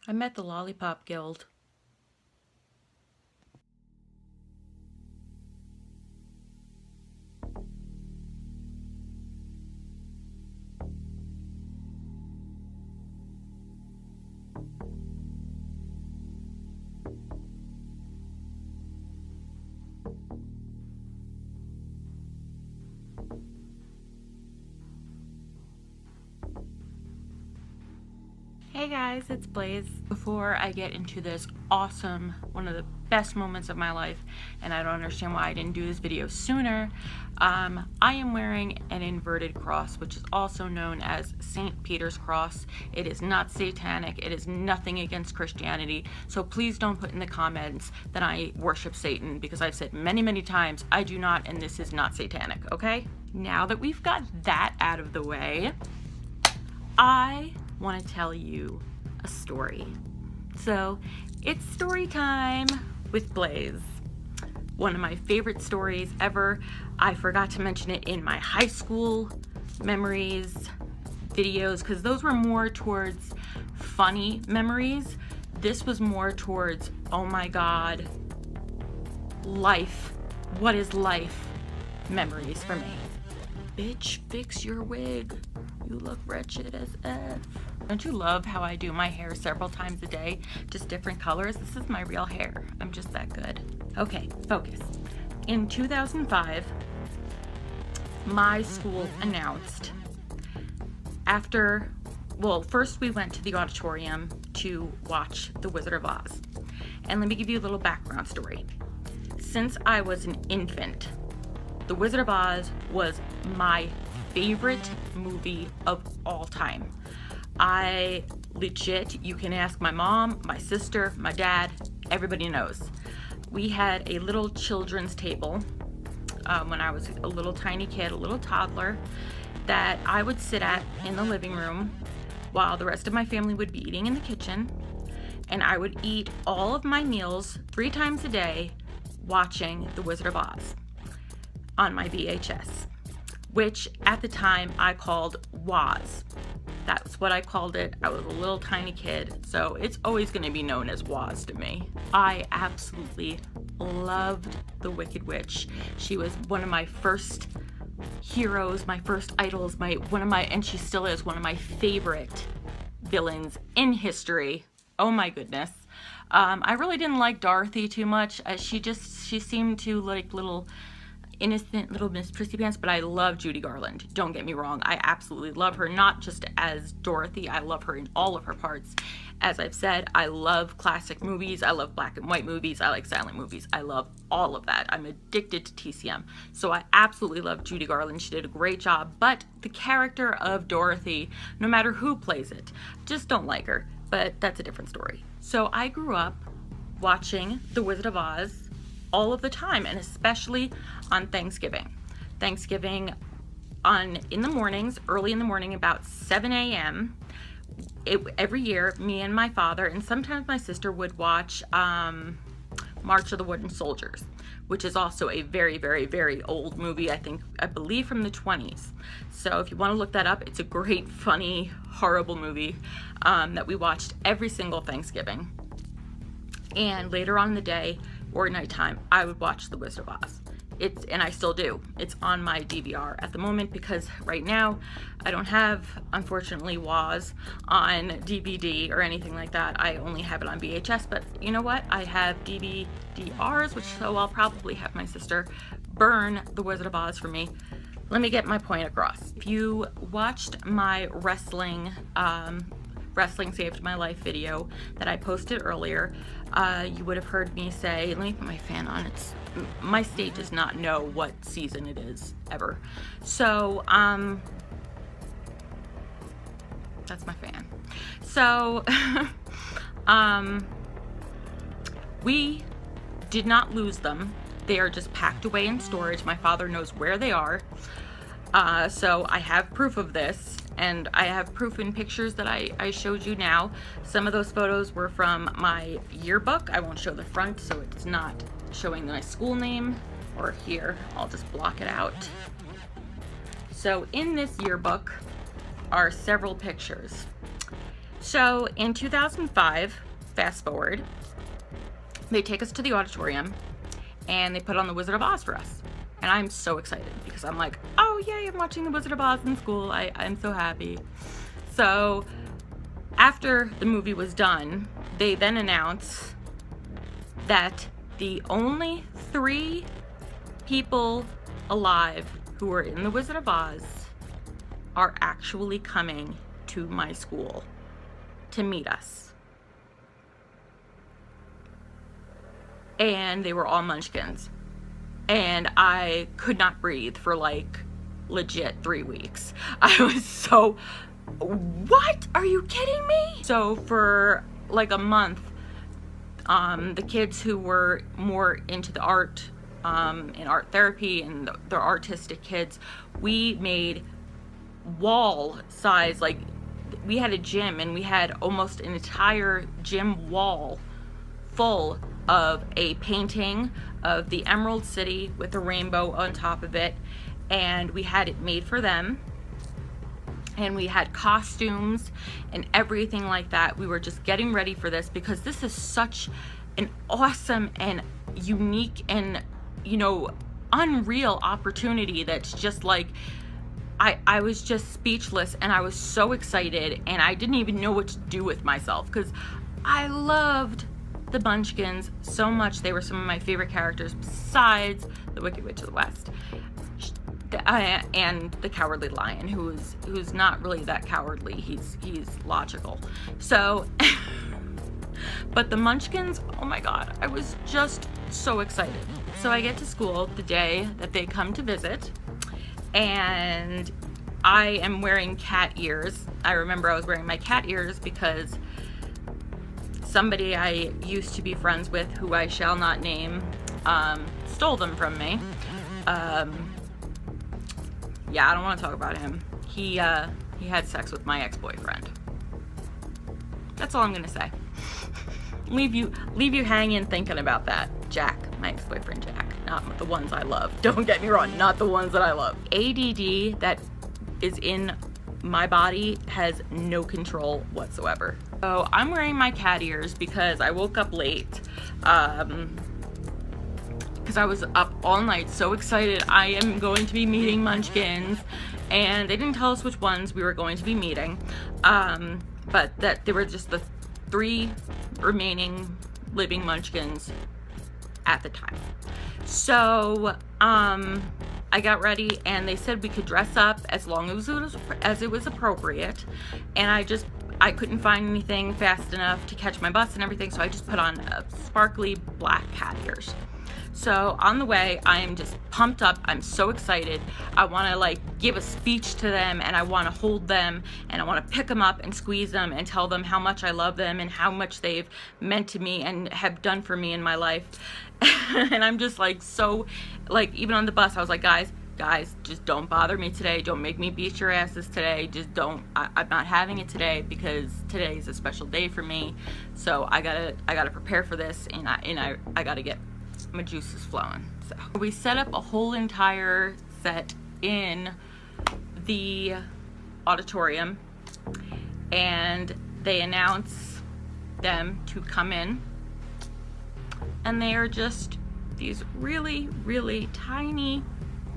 I met the Lollipop Guild. Hey guys, it's Blaize. Before I get into this awesome, one of the best moments of my life, and I don't understand why I didn't do this video sooner, I am wearing an inverted cross, which is also known as St. Peter's cross. It is not satanic. It is nothing against Christianity. So please don't put in the comments that I worship Satan, because I've said many, many times I do not, and this is not satanic, okay? Now that we've got that out of the way, I want to tell you a story. So it's story time with Blaize. One of my favorite stories ever. I forgot to mention it in my high school memories videos because those were more towards funny memories. This was more towards, oh my God, life. What is life? Memories for me. Bitch, fix your wig. You look wretched as F. Don't you love how I do my hair several times a day? Just different colors. This is my real hair. I'm just that good. Okay, focus. In 2005, my school announced first we went to the auditorium to watch The Wizard of Oz. And let me give you a little background story. Since I was an infant, The Wizard of Oz was my favorite movie of all time. I legit, you can ask my mom, my sister, my dad, everybody knows. We had a little children's table when I was a little tiny kid, a little toddler, that I would sit at in the living room while the rest of my family would be eating in the kitchen. And I would eat all of my meals 3 times a day watching The Wizard of Oz on my VHS, which at the time I called Woz. That's what I called it. I was a little tiny kid, so it's always going to be known as Woz to me. I absolutely loved the Wicked Witch. She was one of my first heroes, my first idols, and she still is one of my favorite villains in history. Oh my goodness. I really didn't like Dorothy too much. She seemed to like little innocent little Miss Prissy Pants, but I love Judy Garland. Don't get me wrong. I absolutely love her, not just as Dorothy. I love her in all of her parts. As I've said, I love classic movies. I love black and white movies. I like silent movies. I love all of that. I'm addicted to TCM. So I absolutely love Judy Garland. She did a great job, but the character of Dorothy, no matter who plays it, just don't like her. But that's a different story. So I grew up watching The Wizard of Oz all of the time, and especially on Thanksgiving. In the mornings, early in the morning, about 7 a.m. Every year, me and my father, and sometimes my sister, would watch March of the Wooden Soldiers, which is also a very, very, very old movie, I believe from the 20s. So if you want to look that up, it's a great, funny, horrible movie that we watched every single Thanksgiving. And later on in the day, or nighttime, I would watch The Wizard of Oz. And I still do. It's on my DVR at the moment because right now I don't have, unfortunately, Woz on DVD or anything like that. I only have it on VHS, but you know what? I have DVRs, so I'll probably have my sister burn The Wizard of Oz for me. Let me get my point across. If you watched my Wrestling Saved My Life video that I posted earlier, you would have heard me say, let me put my fan on. My state does not know what season it is ever. So, that's my fan. So, we did not lose them. They are just packed away in storage. My father knows where they are. So I have proof of this, and I have proof in pictures that I showed you now. Some of those photos were from my yearbook. I won't show the front, so it's not showing my school name. Or here, I'll just block it out. So in this yearbook are several pictures. So in 2005, fast forward, they take us to the auditorium and they put on The Wizard of Oz for us. And I'm so excited because I'm like, oh yay, I'm watching The Wizard of Oz in school. I'm so happy. So after the movie was done, they then announced that the only 3 people alive who were in The Wizard of Oz are actually coming to my school to meet us. And they were all Munchkins. And I could not breathe for like legit 3 weeks. I was so, what? Are you kidding me? So for like a month, the kids who were more into the art and art therapy and the artistic kids, we made wall size, like we had a gym and we had almost an entire gym wall full of a painting of the Emerald City with a rainbow on top of it, and we had it made for them, and we had costumes and everything like that. We were just getting ready for this because this is such an awesome and unique and, you know, unreal opportunity that's just like, I was just speechless, and I was so excited, and I didn't even know what to do with myself because I loved the Munchkins so much. They were some of my favorite characters besides the Wicked Witch of the West and the Cowardly Lion, who's not really that cowardly. He's logical. So but the Munchkins, oh my god, I was just so excited. So I get to school the day that they come to visit, and I am wearing cat ears. I remember I was wearing my cat ears because somebody I used to be friends with, who I shall not name, stole them from me. Yeah, I don't want to talk about him. He had sex with my ex-boyfriend. That's all I'm gonna say. Leave you hanging thinking about that. Jack, my ex-boyfriend Jack, not the ones I love. Don't get me wrong, not the ones that I love. ADD that is in my body has no control whatsoever. So I'm wearing my cat ears because I woke up late, because I was up all night so excited. I am going to be meeting Munchkins, and they didn't tell us which ones we were going to be meeting, but that they were just the 3 remaining living Munchkins at the time. So I got ready, and they said we could dress up as long as it was appropriate, and I couldn't find anything fast enough to catch my bus and everything, so I just put on sparkly black cat ears. So on the way, I am just pumped up. I'm so excited. I want to like give a speech to them, and I want to hold them, and I want to pick them up and squeeze them and tell them how much I love them and how much they've meant to me and have done for me in my life. And I'm just like, so like, even on the bus, I was like, guys, just don't bother me today. Don't make me beat your asses today. Just don't. I'm not having it today because today is a special day for me. So I gotta prepare for this, and I gotta get my juices flowing. So we set up a whole entire set in the auditorium, and they announce them to come in, and they are just these really, really tiny,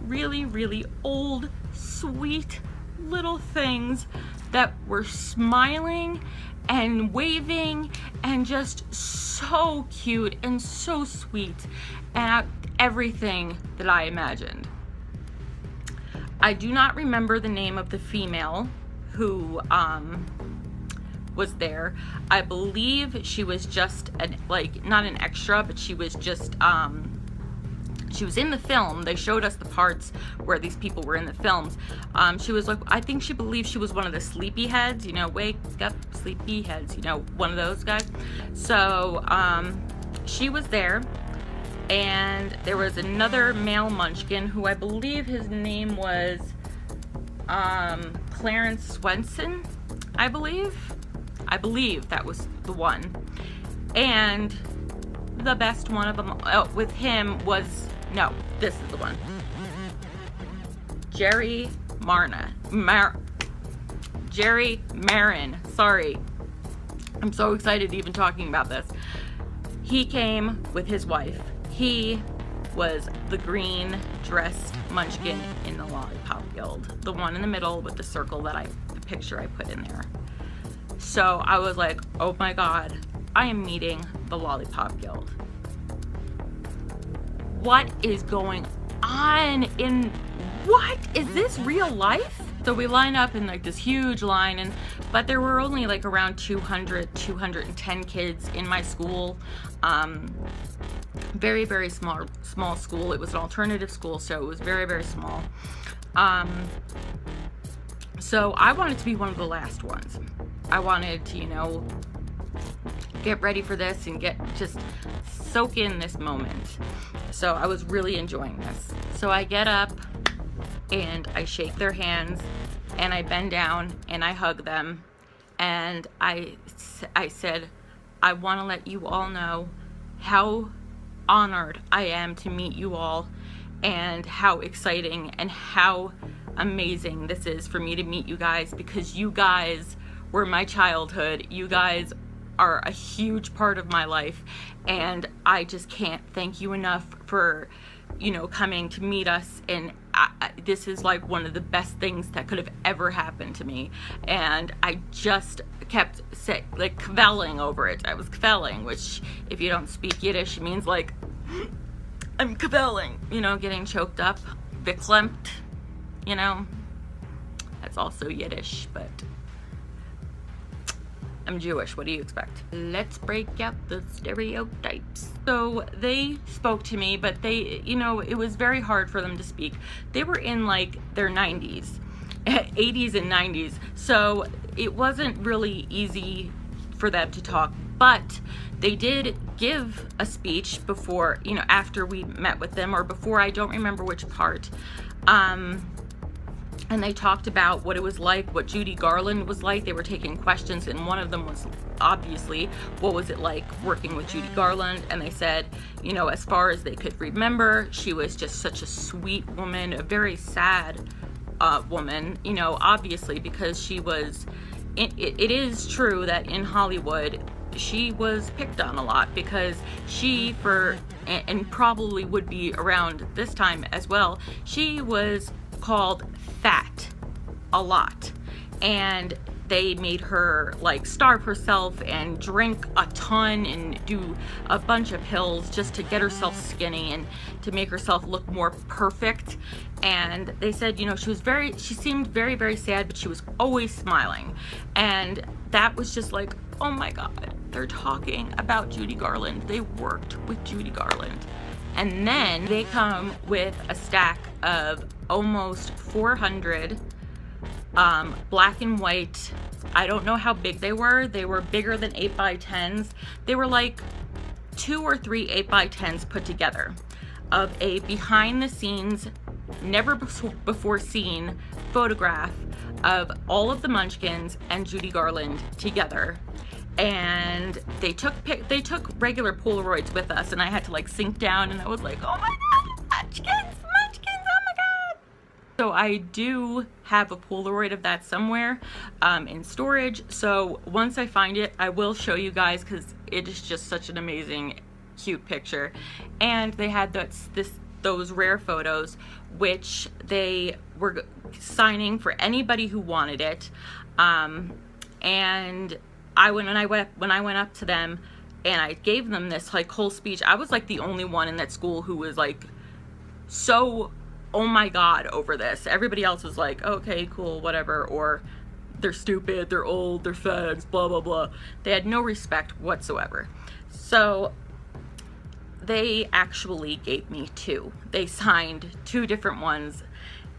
really, really old, sweet little things that were smiling and waving and just so cute and so sweet and everything that I imagined. I do not remember the name of the female who was there. I believe she was just not an extra, but she was just she was in the film. They showed us the parts where these people were in the films. She was like, I think she believed she was one of the sleepyheads, you know, wake up sleepyheads, you know, one of those guys. So she was there, and there was another male Munchkin who I believe his name was Clarence Swenson, I believe that was the one. And the best one of them with him was, no, this is the one, Jerry Marin, sorry, I'm so excited even talking about this. He came with his wife. He was the green dressed munchkin in the Lollipop Guild, the one in the middle with the circle the picture I put in there. So I was like, oh my God, I am meeting the Lollipop Guild. What is going on what is this real life? So we line up in like this huge line, but there were only like around 210 kids in my school. Very, very small school. It was an alternative school, so it was very, very small. So I wanted to be one of the last ones. I wanted to, get ready for this and just soak in this moment. So I was really enjoying this. So I get up and I shake their hands and I bend down and I hug them, and I said, I want to let you all know how honored I am to meet you all, and how exciting and how amazing this is for me to meet you guys, because you guys were my childhood. You guys are a huge part of my life, and I just can't thank you enough for coming to meet us, and this is like one of the best things that could have ever happened to me. And I just kept kvelling over it. I was kvelling, which if you don't speak Yiddish, it means like I'm kvelling, getting choked up, verklempt, that's also Yiddish, but I'm Jewish. What do you expect? Let's break out the stereotypes. So they spoke to me, but they, it was very hard for them to speak. They were in like their 90s, 80s and 90s. So it wasn't really easy for them to talk, but they did give a speech before, after we met with them, or before, I don't remember which part. And they talked about what it was like, what Judy Garland was like. They were taking questions, and one of them was obviously, what was it like working with Judy Garland? And they said, as far as they could remember, she was just such a sweet woman, a very sad woman, obviously, because she was, it is true that in Hollywood, she was picked on a lot, because and probably would be around this time as well, she was called fat a lot, and they made her starve herself and drink a ton and do a bunch of pills just to get herself skinny and to make herself look more perfect. And they said, she seemed very, very sad, but she was always smiling. And that was just like, oh my God, they're talking about Judy Garland. They worked with Judy Garland. And then they come with a stack of almost 400 black and white. I don't know how big they were. They were bigger than 8x10s. They were like 2 or 3 8x10s put together, of a behind the scenes, never before seen photograph of all of the Munchkins and Judy Garland together. And they took regular Polaroids with us, and I had to sink down, and I was like, oh my God, Munchkins, oh my God. So I do have a Polaroid of that somewhere in storage. So once I find it, I will show you guys, because it is just such an amazing, cute picture. And they had those rare photos, which they were signing for anybody who wanted it. And when I went up to them and I gave them this whole speech, I was the only one in that school who was so, oh my God, over this. Everybody else was like, okay, cool, whatever, or they're stupid, they're old, they're fags, blah, blah, blah. They had no respect whatsoever. So they actually gave me 2. They signed 2 different ones,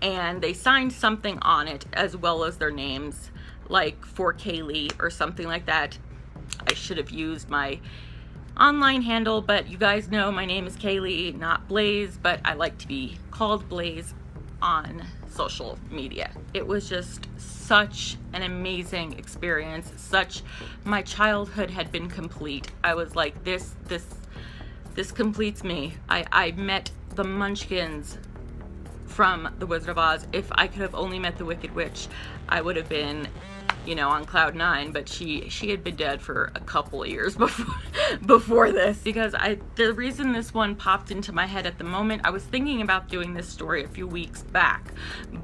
and they signed something on it as well as their names, for Kaylee or something like that. I should have used my online handle, but you guys know my name is Kaylee, not Blaize, but I like to be called Blaize on social media. It was just such an amazing experience. My childhood had been complete. I was like, this completes me. I met the Munchkins from The Wizard of Oz. If I could have only met the Wicked Witch, I would have been, you know, on cloud nine, but she had been dead for a couple of years before this. Because the reason this one popped into my head at the moment, I was thinking about doing this story a few weeks back,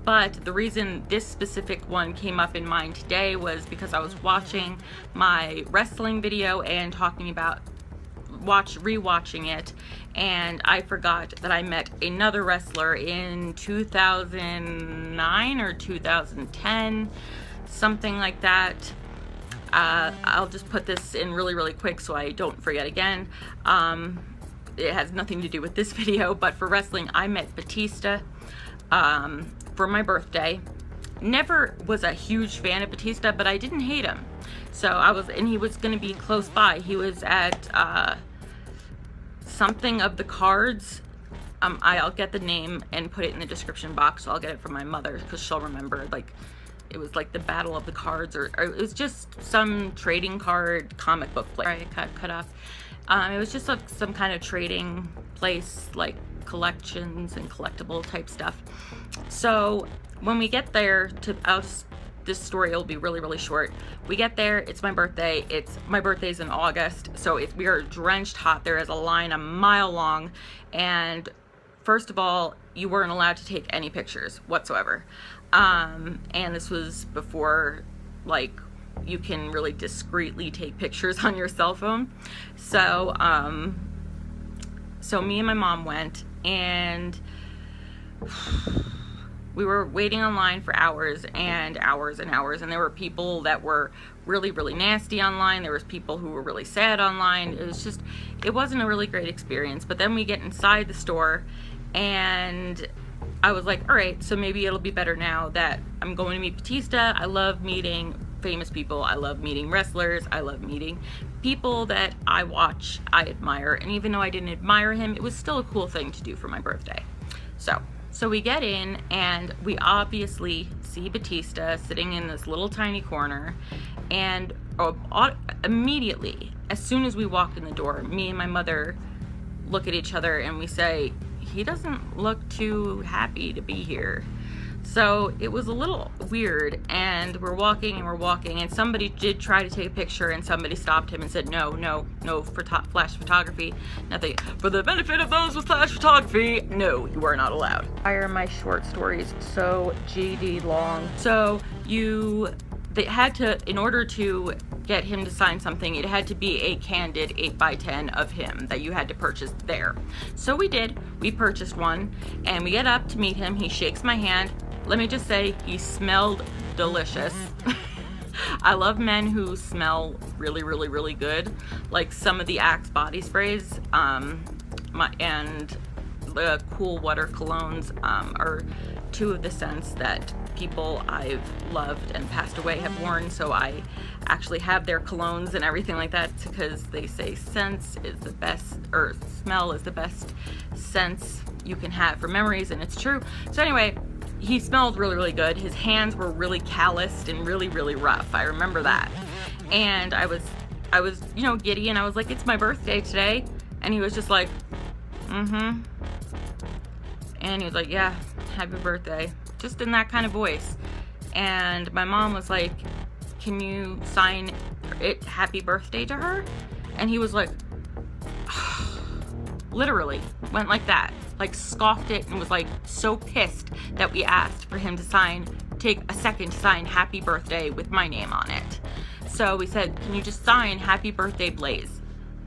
but the reason this specific one came up in mind today was because I was watching my wrestling video and talking about rewatching it, and I forgot that I met another wrestler in 2009 or 2010, something like that. I'll just put this in really quick so I don't forget again. It has nothing to do with this video, but for wrestling, I met Batista for my birthday. Never was a huge fan of Batista, but I didn't hate him. So and he was going to be close by. He was at something of the cards. I'll get the name and put it in the description box. So I'll get it from my mother because she'll remember. Like, it was like the Battle of the Cards, or it was just some trading card comic book place. I cut off. It was just some kind of trading place, like collections and collectible type stuff. So when we get there, this story will be really short. We get there, it's my birthday. My birthday's in August, so we are drenched hot. There is a line a mile long, and first of all, you weren't allowed to take any pictures whatsoever. And this was before, like, you can really discreetly take pictures on your cell phone. So me and my mom went, and we were waiting online for hours and hours and hours, and there were people that were really nasty online. There was people who were really sad online. It wasn't a really great experience. But then we get inside the store, and I was like, all right, so maybe it'll be better now that I'm going to meet Batista. I love meeting famous people. I love meeting wrestlers. I love meeting people that I admire. And even though I didn't admire him, it was still a cool thing to do for my birthday. So we get in, and we obviously see Batista sitting in this little tiny corner, and immediately, as soon as we walk in the door, me and my mother look at each other and we say, he doesn't look too happy to be here. So it was a little weird, and we're walking, and somebody did try to take a picture, and somebody stopped him and said, no, flash photography. Nothing. For the benefit of those with flash photography, no, you are not allowed. Why are my short stories so GD long? So they had to, in order to get him to sign something, it had to be a candid 8x10 of him that you had to purchase there. So we did. We purchased one, and we get up to meet him. He shakes my hand. Let me just say, he smelled delicious. I love men who smell really good. Like some of the Axe body sprays, and the Cool Water colognes are two of the scents that people I've loved and passed away have worn. So I actually have their colognes and everything like that, because they say scents is the best, or smell is the best sense you can have for memories, and it's true. So anyway, he smelled really good. His hands were really calloused and really rough. I remember that. And I was, giddy, and I was like, it's my birthday today. And he was just like, and he was like, yeah, happy birthday. Just in that kind of voice. And my mom was like, can you sign it happy birthday to her? And he was like, literally went like that. Like scoffed it and was like so pissed that we asked for him to take a second to sign happy birthday with my name on it. So we said, can you just sign happy birthday Blaize?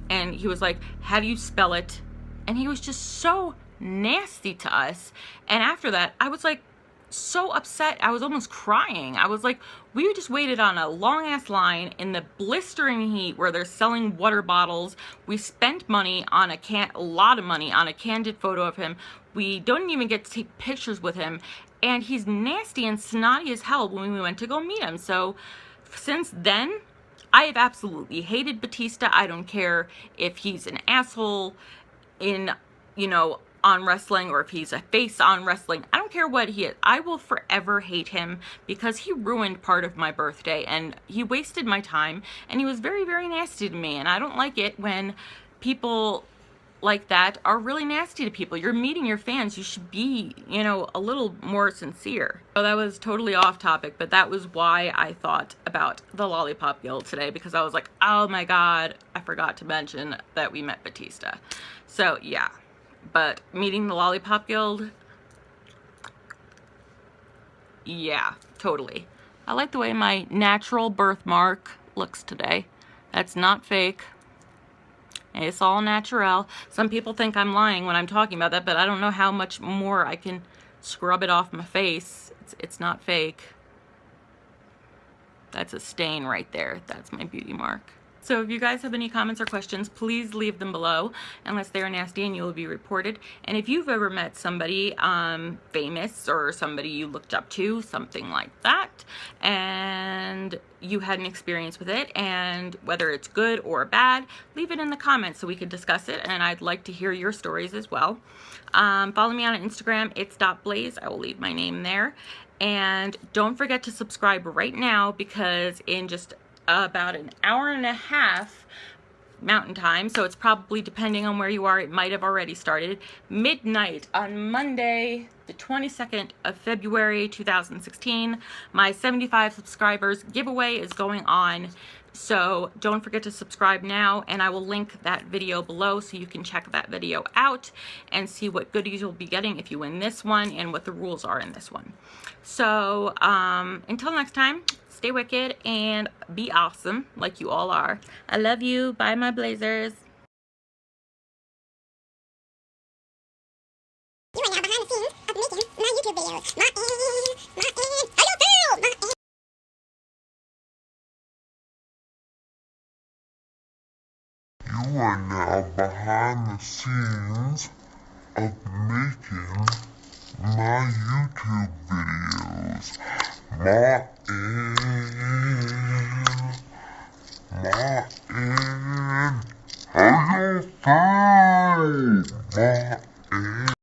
And he was like, how do you spell it? And he was just so nasty to us. And after that, I was like so upset. I was almost crying. I was like, we just waited on a long ass line in the blistering heat where they're selling water bottles. We spent money on a lot of money on a candid photo of him. We don't even get to take pictures with him, and he's nasty and snotty as hell when we went to go meet him. So since then, I have absolutely hated Batista. I don't care if he's an asshole on wrestling, or if he's a face on wrestling. I don't care what he is. I will forever hate him because he ruined part of my birthday, and he wasted my time, and he was very nasty to me. And I don't like it when people like that are really nasty to people. You're meeting your fans. You should be, you know, a little more sincere. So that was totally off topic, but that was why I thought about the Lollipop Guild today, because I was like, oh my God, I forgot to mention that we met Batista. So yeah, but meeting the Lollipop Guild, yeah, totally. I like the way my natural birthmark looks today. That's not fake. It's all natural. Some people think I'm lying when I'm talking about that, but I don't know how much more I can scrub it off my face. It's not fake. That's a stain right there. That's my beauty mark. So if you guys have any comments or questions, please leave them below, unless they're nasty and you will be reported. And if you've ever met somebody famous or somebody you looked up to, something like that, and you had an experience with it, and whether it's good or bad, leave it in the comments so we could discuss it, and I'd like to hear your stories as well. Follow me on Instagram, it's .blaize. I will leave my name there. And don't forget to subscribe right now, because in just about an hour and a half Mountain Time, so it's probably, depending on where you are, it might have already started, midnight on Monday, the 22nd of February 2016, my 75 subscribers giveaway is going on. So don't forget to subscribe now, and I will link that video below so you can check that video out and see what goodies you'll be getting if you win this one and what the rules are in this one. So until next time, stay wicked and be awesome like you all are. I love you. Bye, my Blazers. You are now behind the scenes of making my YouTube videos. Are you through? You are now behind the scenes of making my YouTube videos. Are you through?